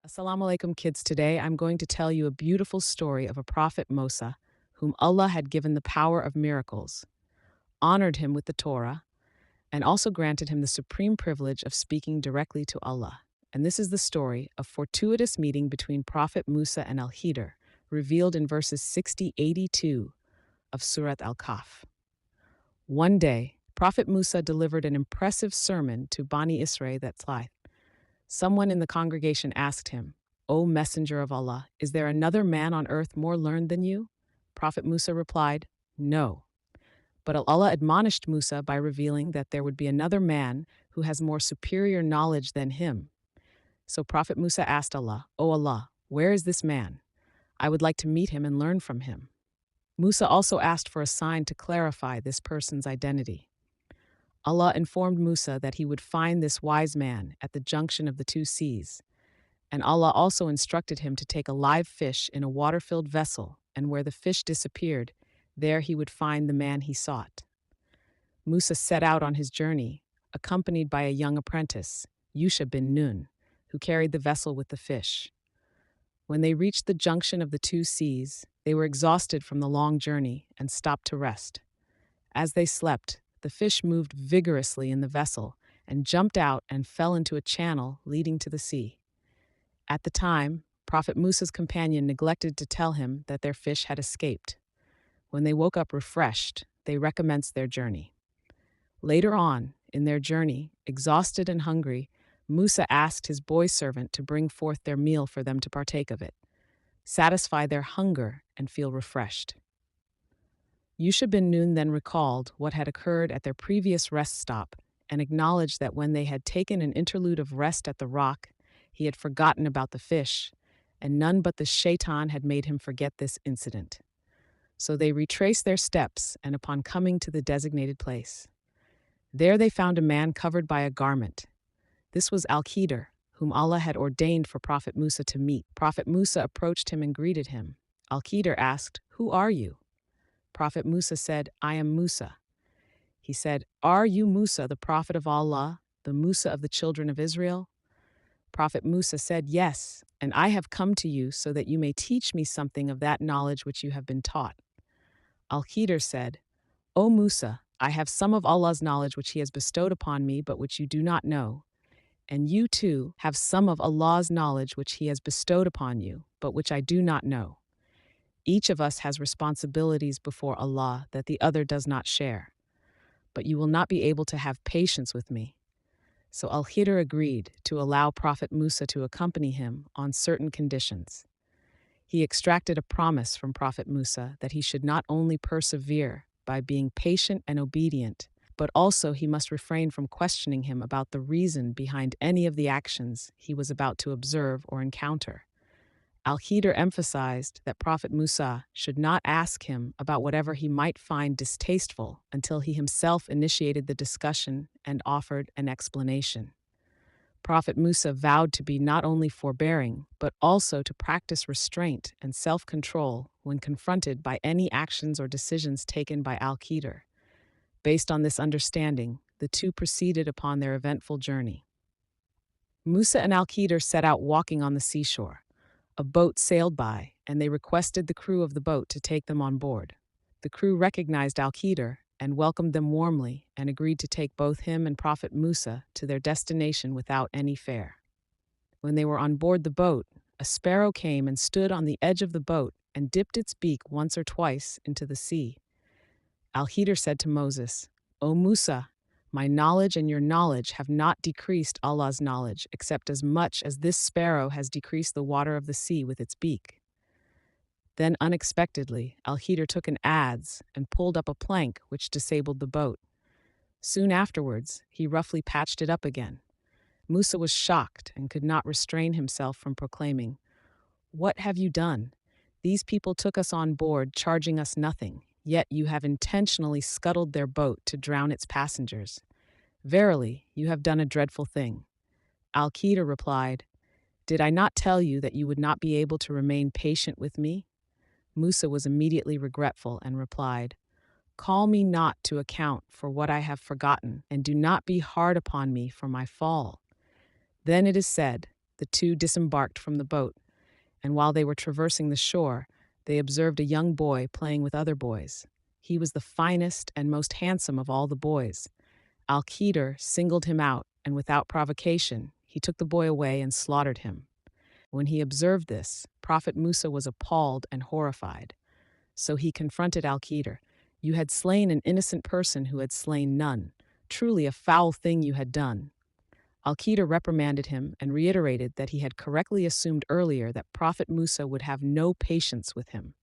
Assalamu alaikum, kids. Today I'm going to tell you a beautiful story of a prophet Musa, whom Allah had given the power of miracles, honored him with the Torah, and also granted him the supreme privilege of speaking directly to Allah. And this is the story of fortuitous meeting between Prophet Musa and Al-Khidr, revealed in verses 60-82 of Surah Al-Kahf. One day, Prophet Musa delivered an impressive sermon to Bani Israel that's life. Someone in the congregation asked him, "O Messenger of Allah, is there another man on earth more learned than you?" Prophet Musa replied, "No." But Allah admonished Musa by revealing that there would be another man who has more superior knowledge than him. So Prophet Musa asked Allah, "O Allah, where is this man? I would like to meet him and learn from him." Musa also asked for a sign to clarify this person's identity. Allah informed Musa that he would find this wise man at the junction of the two seas, and Allah also instructed him to take a live fish in a water-filled vessel, and where the fish disappeared, there he would find the man he sought. Musa set out on his journey, accompanied by a young apprentice, Yusha bin Nun, who carried the vessel with the fish. When they reached the junction of the two seas, they were exhausted from the long journey and stopped to rest. As they slept, the fish moved vigorously in the vessel and jumped out and fell into a channel leading to the sea. At the time, Prophet Musa's companion neglected to tell him that their fish had escaped. When they woke up refreshed, they recommenced their journey. Later on, in their journey, exhausted and hungry, Musa asked his boy servant to bring forth their meal for them to partake of it, satisfy their hunger, and feel refreshed. Yusha bin Nun then recalled what had occurred at their previous rest stop and acknowledged that when they had taken an interlude of rest at the rock, he had forgotten about the fish, and none but the shaitan had made him forget this incident. So they retraced their steps, and upon coming to the designated place, there they found a man covered by a garment. This was Al-Khidr, whom Allah had ordained for Prophet Musa to meet. Prophet Musa approached him and greeted him. Al-Khidr asked, "Who are you?" Prophet Musa said, "I am Musa." He said, "Are you Musa, the prophet of Allah, the Musa of the children of Israel?" Prophet Musa said, "Yes, and I have come to you so that you may teach me something of that knowledge which you have been taught." Al-Khidr said, "O Musa, I have some of Allah's knowledge which he has bestowed upon me, but which you do not know. And you too have some of Allah's knowledge which he has bestowed upon you, but which I do not know. Each of us has responsibilities before Allah that the other does not share. But you will not be able to have patience with me." So Al-Khidr agreed to allow Prophet Musa to accompany him on certain conditions. He extracted a promise from Prophet Musa that he should not only persevere by being patient and obedient, but also he must refrain from questioning him about the reason behind any of the actions he was about to observe or encounter. Al-Khidr emphasized that Prophet Musa should not ask him about whatever he might find distasteful until he himself initiated the discussion and offered an explanation. Prophet Musa vowed to be not only forbearing, but also to practice restraint and self-control when confronted by any actions or decisions taken by Al-Khidr. Based on this understanding, the two proceeded upon their eventful journey. Musa and Al-Khidr set out walking on the seashore. A boat sailed by, and they requested the crew of the boat to take them on board. The crew recognized Al-Khidr and welcomed them warmly and agreed to take both him and Prophet Musa to their destination without any fare. When they were on board the boat, a sparrow came and stood on the edge of the boat and dipped its beak once or twice into the sea. Al-Khidr said to Moses, "O Musa, my knowledge and your knowledge have not decreased Allah's knowledge, except as much as this sparrow has decreased the water of the sea with its beak." Then unexpectedly, Al-Khidr took an adze and pulled up a plank which disabled the boat. Soon afterwards, he roughly patched it up again. Musa was shocked and could not restrain himself from proclaiming, "What have you done? These people took us on board, charging us nothing. Yet you have intentionally scuttled their boat to drown its passengers. Verily, you have done a dreadful thing." Al-Khidr replied, "Did I not tell you that you would not be able to remain patient with me?" Musa was immediately regretful and replied, Call me not to account for what I have forgotten, and do not be hard upon me for my fall." Then it is said, the two disembarked from the boat, and while they were traversing the shore, they observed a young boy playing with other boys. He was the finest and most handsome of all the boys. Al-Khidr singled him out, and without provocation, he took the boy away and slaughtered him. When he observed this, Prophet Musa was appalled and horrified. So he confronted Al-Khidr. "You had slain an innocent person who had slain none. Truly a foul thing you had done." Al-Khidr reprimanded him and reiterated that he had correctly assumed earlier that Prophet Musa would have no patience with him.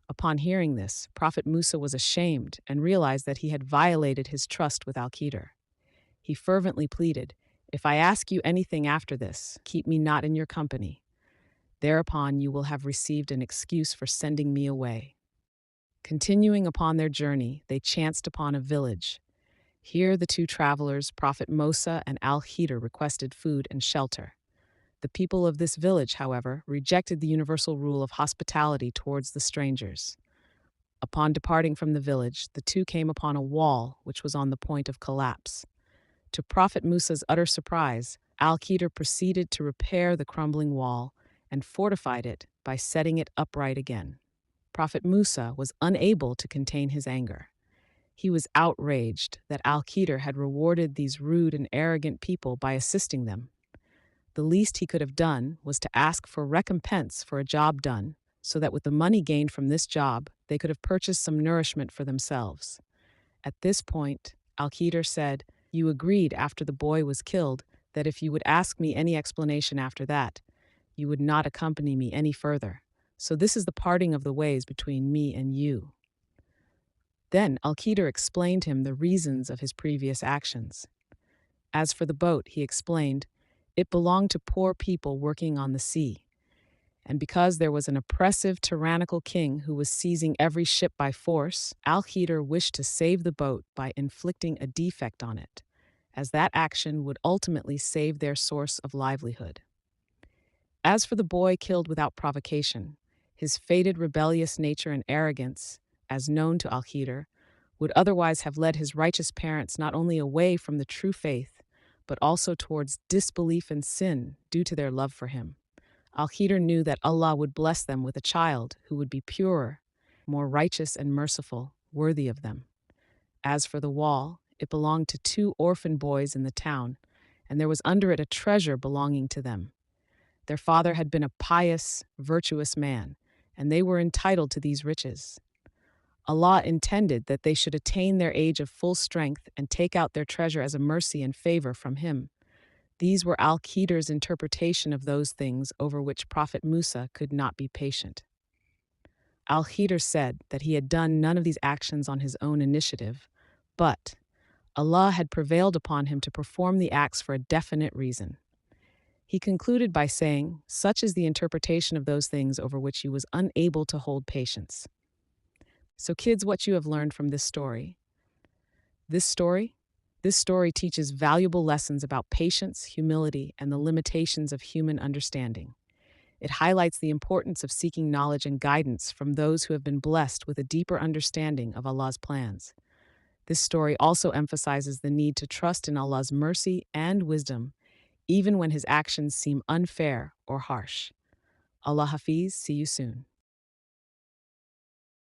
Upon hearing this, Prophet Musa was ashamed and realized that he had violated his trust with Al-Khidr. He fervently pleaded, "If I ask you anything after this, keep me not in your company. Thereupon you will have received an excuse for sending me away." Continuing upon their journey, they chanced upon a village. Here the two travelers, Prophet Musa and Al-Khidr, requested food and shelter. The people of this village, however, rejected the universal rule of hospitality towards the strangers. Upon departing from the village, the two came upon a wall which was on the point of collapse. To Prophet Musa's utter surprise, Al-Khidr proceeded to repair the crumbling wall and fortified it by setting it upright again. Prophet Musa was unable to contain his anger. He was outraged that Al-Khidr had rewarded these rude and arrogant people by assisting them. The least he could have done was to ask for recompense for a job done, so that with the money gained from this job, they could have purchased some nourishment for themselves. At this point, Al-Khidr said, "You agreed after the boy was killed that if you would ask me any explanation after that, you would not accompany me any further. So this is the parting of the ways between me and you." Then Al-Khidr explained him the reasons of his previous actions. As for the boat, he explained, it belonged to poor people working on the sea. And because there was an oppressive, tyrannical king who was seizing every ship by force, Al-Khidr wished to save the boat by inflicting a defect on it, as that action would ultimately save their source of livelihood. As for the boy killed without provocation, his fated rebellious nature and arrogance, as known to Al-Khidr, would otherwise have led his righteous parents not only away from the true faith, but also towards disbelief and sin due to their love for him. Al-Khidr knew that Allah would bless them with a child who would be purer, more righteous and merciful, worthy of them. As for the wall, it belonged to two orphan boys in the town, and there was under it a treasure belonging to them. Their father had been a pious, virtuous man, and they were entitled to these riches. Allah intended that they should attain their age of full strength and take out their treasure as a mercy and favor from him. These were Al-Khidr's interpretation of those things over which Prophet Musa could not be patient. Al-Khidr said that he had done none of these actions on his own initiative, but Allah had prevailed upon him to perform the acts for a definite reason. He concluded by saying, "Such is the interpretation of those things over which he was unable to hold patience." So kids, what you have learned from this story? This story teaches valuable lessons about patience, humility, and the limitations of human understanding. It highlights the importance of seeking knowledge and guidance from those who have been blessed with a deeper understanding of Allah's plans. This story also emphasizes the need to trust in Allah's mercy and wisdom, even when his actions seem unfair or harsh. Allah Hafiz, see you soon.